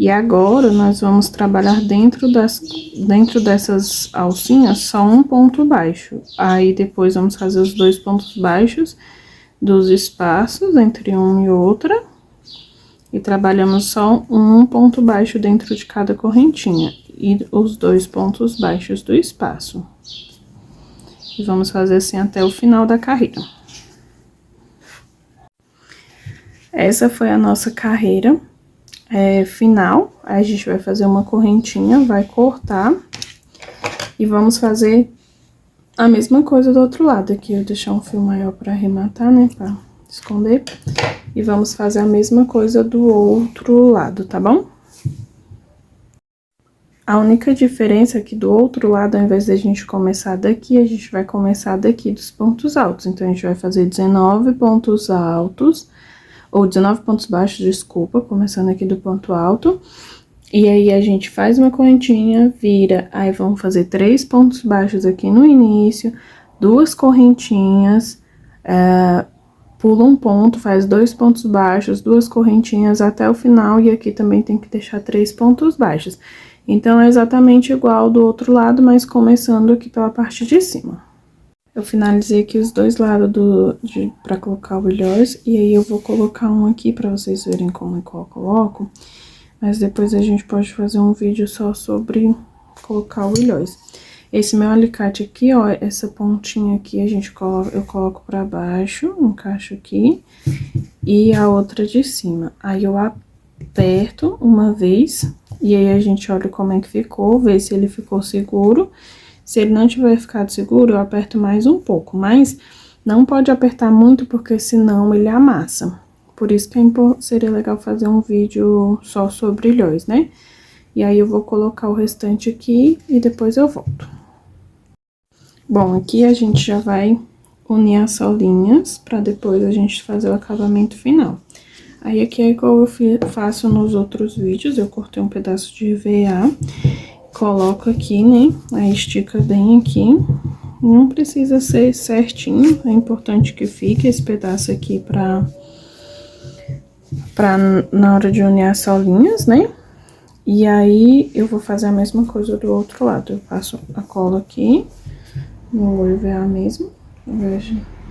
E agora, nós vamos trabalhar dentro dessas alcinhas só um ponto baixo. Aí, depois, vamos fazer os 2 pontos baixos dos espaços entre uma e outra. E trabalhamos só um ponto baixo dentro de cada correntinha. E os 2 pontos baixos do espaço. E vamos fazer assim até o final da carreira. Essa foi a nossa carreira. Final, aí a gente vai fazer uma correntinha, vai cortar e vamos fazer a mesma coisa do outro lado. Aqui eu deixar um fio maior pra arrematar, né, pra esconder. E vamos fazer a mesma coisa do outro lado, tá bom? A única diferença é que do outro lado, ao invés de a gente começar daqui, a gente vai começar daqui dos pontos altos. Então, a gente vai fazer 19 pontos altos, ou 19 pontos baixos, desculpa, começando aqui do ponto alto. E aí, a gente faz uma correntinha, vira, aí vamos fazer 3 pontos baixos aqui no início, 2 correntinhas, pula um ponto, faz 2 pontos baixos, 2 correntinhas até o final, e aqui também tem que deixar 3 pontos baixos. Então, é exatamente igual do outro lado, mas começando aqui pela parte de cima. Eu finalizei aqui os dois lados pra colocar o ilhós, e aí eu vou colocar um aqui pra vocês verem como é que eu coloco. Mas depois a gente pode fazer um vídeo só sobre colocar o ilhós. Esse meu alicate aqui, ó, essa pontinha aqui eu coloco pra baixo, encaixo aqui, e a outra de cima. Aí eu aperto uma vez, e aí a gente olha como é que ficou, vê se ele ficou seguro. Se ele não tiver ficado seguro, eu aperto mais um pouco, mas não pode apertar muito, porque senão ele amassa. Por isso que seria legal fazer um vídeo só sobre ilhóis, né? E aí, eu vou colocar o restante aqui e depois eu volto. Bom, aqui a gente já vai unir as solinhas pra depois a gente fazer o acabamento final. Aí, aqui é igual eu faço nos outros vídeos, eu cortei um pedaço de EVA, coloco aqui, né, aí estica bem aqui. Não precisa ser certinho, é importante que fique esse pedaço aqui na hora de unir as solinhas, né? E aí, eu vou fazer a mesma coisa do outro lado. Eu passo a cola aqui, no EVA mesmo.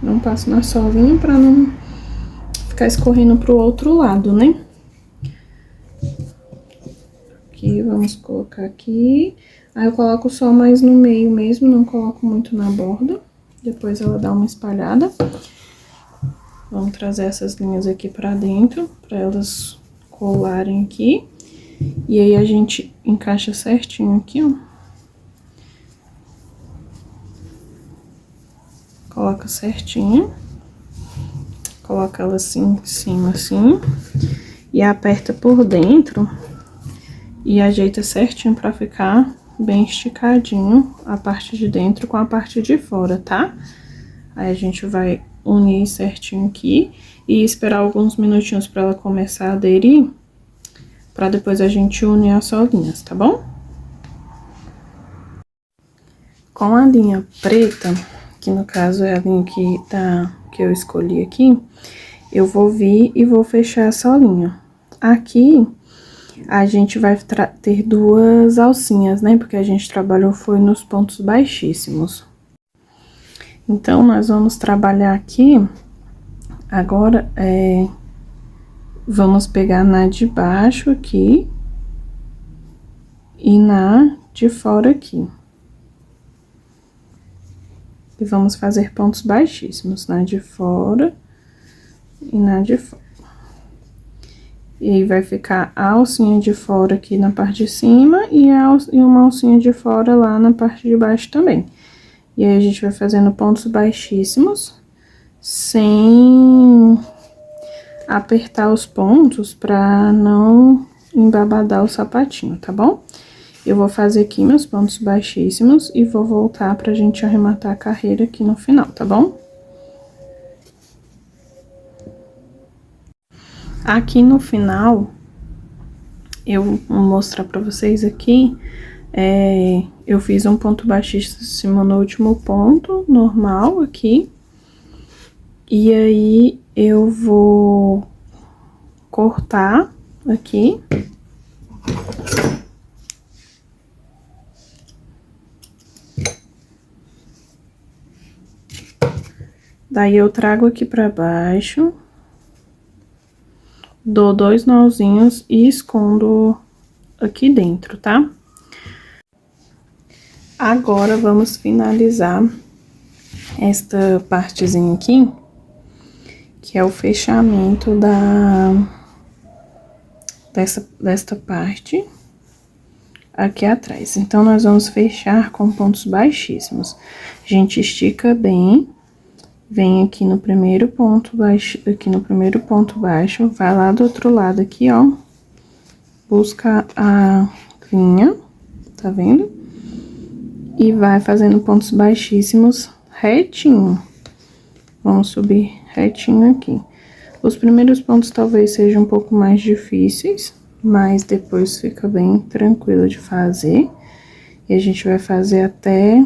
Não passo na solinha pra não ficar escorrendo pro outro lado, né? Aqui, vamos colocar aqui. Aí, eu coloco só mais no meio mesmo, não coloco muito na borda. Depois ela dá uma espalhada. Vamos trazer essas linhas aqui pra dentro, pra elas colarem aqui. E aí, a gente encaixa certinho aqui, ó. Coloca certinho. Coloca ela assim, em cima, assim. E aperta por dentro. E ajeita certinho pra ficar bem esticadinho a parte de dentro com a parte de fora, tá? Aí, a gente vai unir certinho aqui e esperar alguns minutinhos pra ela começar a aderir. Pra depois a gente unir as solinhas, tá bom? Com a linha preta, que no caso é a linha que eu escolhi aqui, eu vou vir e vou fechar a solinha. Aqui, a gente vai ter duas alcinhas, né? Porque a gente trabalhou foi nos pontos baixíssimos. Então, nós vamos trabalhar aqui, agora, vamos pegar na de baixo aqui e na de fora aqui. E vamos fazer pontos baixíssimos, na de fora e na de fora. E aí, vai ficar a alcinha de fora aqui na parte de cima e uma alcinha de fora lá na parte de baixo também. E aí, a gente vai fazendo pontos baixíssimos, sem apertar os pontos pra não embabadar o sapatinho, tá bom? Eu vou fazer aqui meus pontos baixíssimos e vou voltar pra gente arrematar a carreira aqui no final, tá bom? Aqui no final, eu vou mostrar pra vocês aqui, eu fiz um ponto baixíssimo no último ponto, normal aqui. E aí, eu vou cortar aqui. Daí, eu trago aqui pra baixo, dou 2 nozinhos e escondo aqui dentro, tá? Agora, vamos finalizar esta partezinha aqui, que é o fechamento desta parte aqui atrás. Então, nós vamos fechar com pontos baixíssimos. A gente estica bem, vem aqui no primeiro ponto baixo, vai lá do outro lado aqui, ó, busca a linha, tá vendo? E vai fazendo pontos baixíssimos retinho. Vamos subir retinho aqui. Os primeiros pontos talvez sejam um pouco mais difíceis, mas depois fica bem tranquilo de fazer. E a gente vai fazer até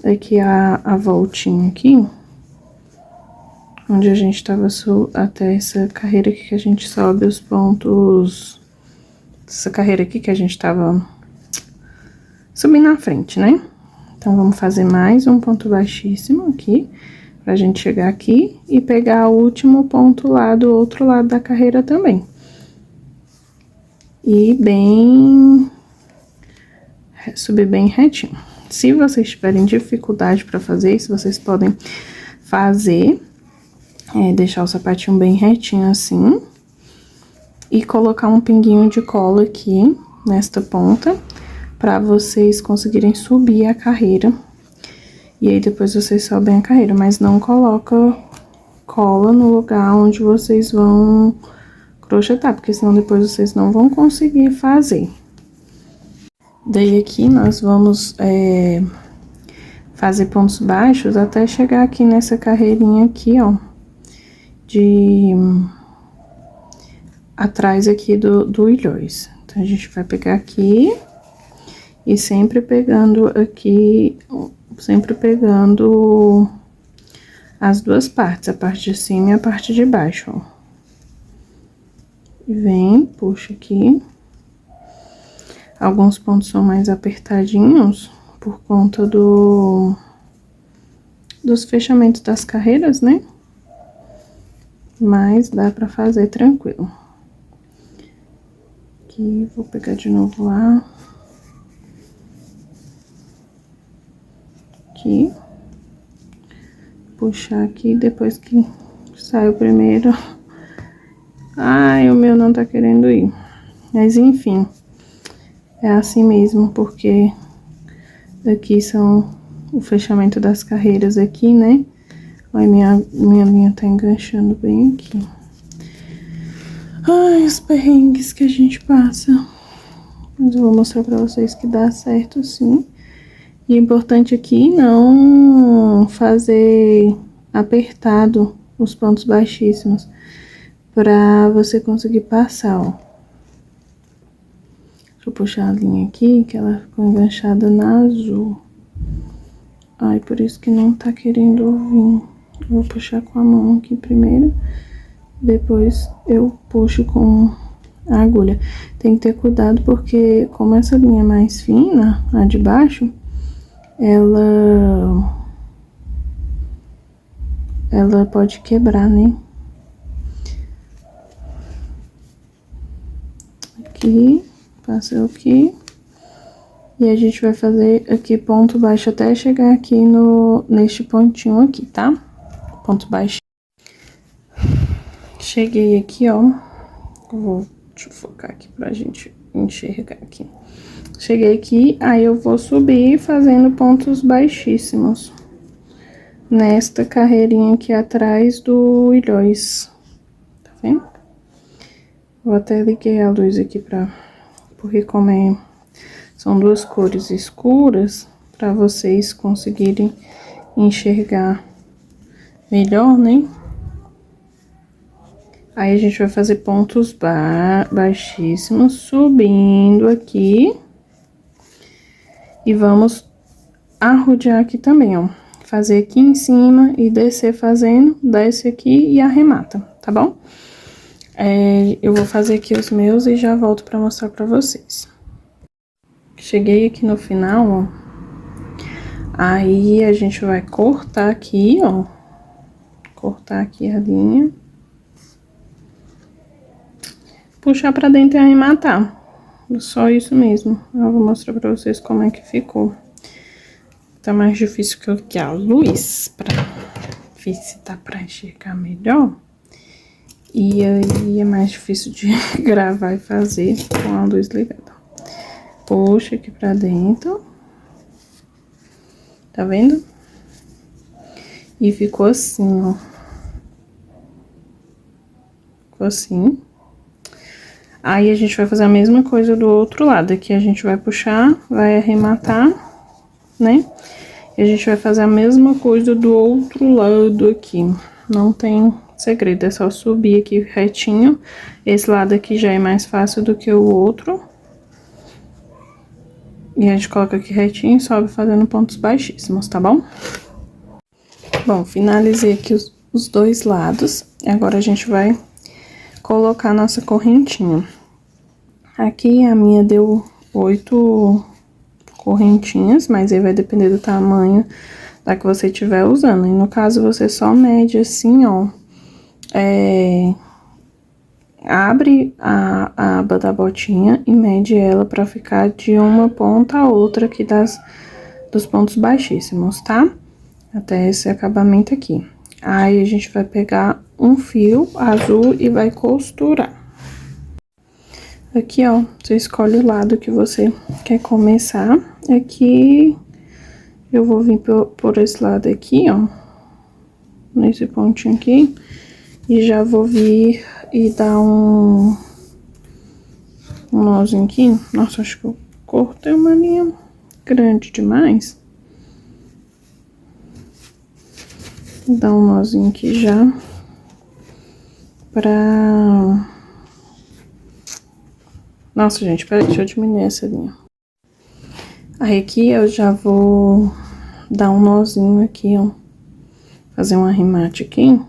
aqui a voltinha aqui, onde a gente tava até essa carreira aqui que a gente sobe os pontos, essa carreira aqui que a gente tava subindo na frente, né? Então, vamos fazer mais um ponto baixíssimo aqui, pra gente chegar aqui e pegar o último ponto lá do outro lado da carreira também. E subir bem retinho. Se vocês tiverem dificuldade pra fazer isso, vocês podem fazer, deixar o sapatinho bem retinho assim, e colocar um pinguinho de cola aqui, nesta ponta, pra vocês conseguirem subir a carreira. E aí, depois vocês sobem a carreira, mas não coloca cola no lugar onde vocês vão crochetar, porque senão depois vocês não vão conseguir fazer. Daí, aqui, nós vamos fazer pontos baixos até chegar aqui nessa carreirinha aqui, ó, atrás aqui do ilhóis. Então, a gente vai pegar aqui e sempre pegando aqui, sempre pegando as duas partes, a parte de cima e a parte de baixo, ó. E vem, puxa aqui. Alguns pontos são mais apertadinhos por conta dos fechamentos das carreiras, né? Mas dá pra fazer tranquilo. Aqui, vou pegar de novo lá. Aqui. Puxar aqui, depois que sai o primeiro. Ai, o meu não tá querendo ir. Mas, enfim. É assim mesmo, porque aqui são o fechamento das carreiras aqui, né? Olha, minha linha tá enganchando bem aqui. Ai, os perrengues que a gente passa. Mas eu vou mostrar pra vocês que dá certo, sim. E é importante aqui não fazer apertado os pontos baixíssimos, pra você conseguir passar, ó. Deixa eu puxar a linha aqui, que ela ficou enganchada na azul. Ai, por isso que não tá querendo vir. Eu vou puxar com a mão aqui primeiro, depois eu puxo com a agulha. Tem que ter cuidado porque, como essa linha é mais fina, a de baixo, ela pode quebrar, né? Aqui, passou aqui. E a gente vai fazer aqui ponto baixo até chegar aqui neste pontinho aqui, tá? Ponto baixo. Cheguei aqui, ó. Deixa eu focar aqui pra gente enxergar aqui. Cheguei aqui, aí eu vou subir fazendo pontos baixíssimos nesta carreirinha aqui atrás do ilhóis. Tá vendo? Vou até liguei a luz aqui porque como são duas cores escuras, para vocês conseguirem enxergar melhor, né? Aí, a gente vai fazer pontos baixíssimos, subindo aqui. E vamos arrodear aqui também, ó. Fazer aqui em cima e descer fazendo, desce aqui e arremata, tá bom? Eu vou fazer aqui os meus e já volto pra mostrar pra vocês. Cheguei aqui no final, ó. Aí, a gente vai cortar aqui, ó. Cortar aqui a linha. Puxar pra dentro e arrematar. Só isso mesmo. Eu vou mostrar pra vocês como é que ficou. Tá mais difícil que a luz, pra ver se dá pra enxergar melhor. E aí, é mais difícil de gravar e fazer com a luz ligada. Puxa aqui pra dentro. Tá vendo? E ficou assim, ó. Ficou assim. Aí, a gente vai fazer a mesma coisa do outro lado. Aqui a gente vai puxar, vai arrematar, né? E a gente vai fazer a mesma coisa do outro lado aqui. Não tem segredo, é só subir aqui retinho. Esse lado aqui já é mais fácil do que o outro. E a gente coloca aqui retinho e sobe fazendo pontos baixíssimos, tá bom? Bom, finalizei aqui os dois lados. Agora, a gente vai colocar a nossa correntinha. Aqui, a minha deu 8 correntinhas, mas aí vai depender do tamanho da que você estiver usando. E no caso, você só mede assim, ó. Abre a aba da botinha e mede ela pra ficar de uma ponta a outra aqui dos pontos baixíssimos, tá? Até esse acabamento aqui. Aí, a gente vai pegar um fio azul e vai costurar. Aqui, ó, você escolhe o lado que você quer começar. Aqui, eu vou vir por esse lado aqui, ó. Nesse pontinho aqui. E já vou vir e dar um nozinho aqui. Nossa, acho que eu cortei uma linha grande demais. Vou dar um nozinho aqui já. Nossa, gente, peraí, deixa eu diminuir essa linha. Aí aqui eu já vou dar um nozinho aqui, ó. Fazer um arremate aqui.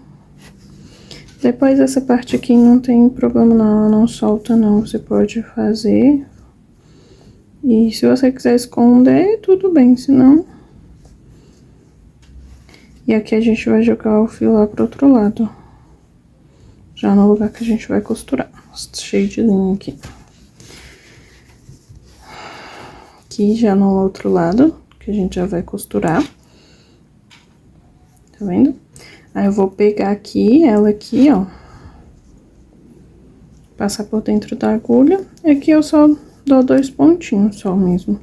Depois essa parte aqui não tem problema não, ela não solta não, você pode fazer. E se você quiser esconder, tudo bem, senão... E aqui a gente vai jogar o fio lá pro outro lado. Já no lugar que a gente vai costurar. Cheio de linha aqui. Aqui já no outro lado, que a gente já vai costurar. Tá vendo? Aí eu vou pegar aqui, ela aqui, ó. Passar por dentro da agulha. Aqui eu só dou 2 pontinhos só mesmo.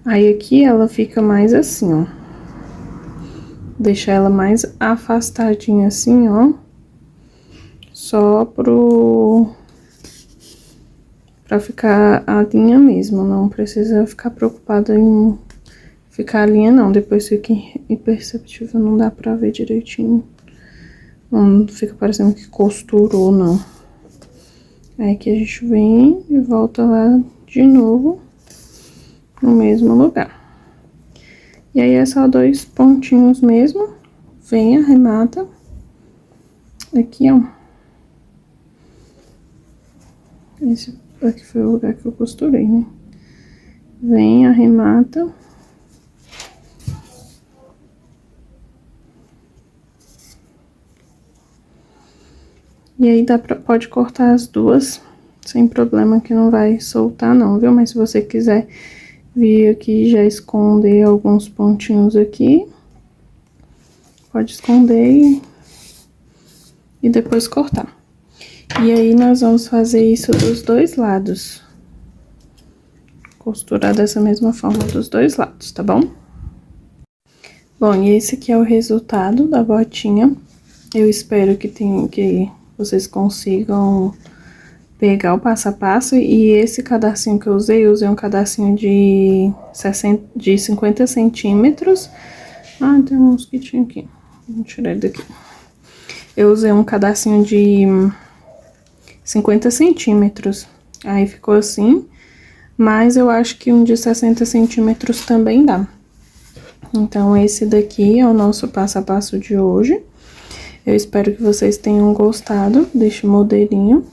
Aí aqui ela fica mais assim, ó. Deixar ela mais afastadinha assim, ó. Só pra ficar a linha mesmo. Não precisa ficar preocupada em ficar a linha, não. Depois fica imperceptível, não dá pra ver direitinho. Não fica parecendo que costurou, não. Aí aqui a gente vem e volta lá de novo no mesmo lugar. E aí é só 2 pontinhos mesmo. Vem, arremata. Aqui, ó. Esse aqui foi o lugar que eu costurei, né? Vem, arremata. E aí pode cortar as duas, sem problema, que não vai soltar não, viu? Mas se você quiser vir aqui e já esconder alguns pontinhos aqui, pode esconder e depois cortar. E aí nós vamos fazer isso dos 2 lados. Costurar dessa mesma forma dos 2 lados, tá bom? Bom, e esse aqui é o resultado da botinha. Eu espero que vocês consigam pegar o passo a passo. E esse cadarcinho que eu usei um cadarcinho de 50 centímetros. Ah, tem um mosquitinho aqui. Vou tirar ele daqui. Eu usei um cadarcinho de 50 centímetros. Aí ficou assim. Mas eu acho que um de 60 centímetros também dá. Então, esse daqui é o nosso passo a passo de hoje. Eu espero que vocês tenham gostado deste modelinho.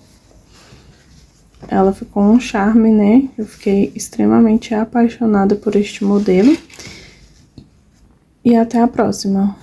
Ela ficou um charme, né? Eu fiquei extremamente apaixonada por este modelo. E até a próxima!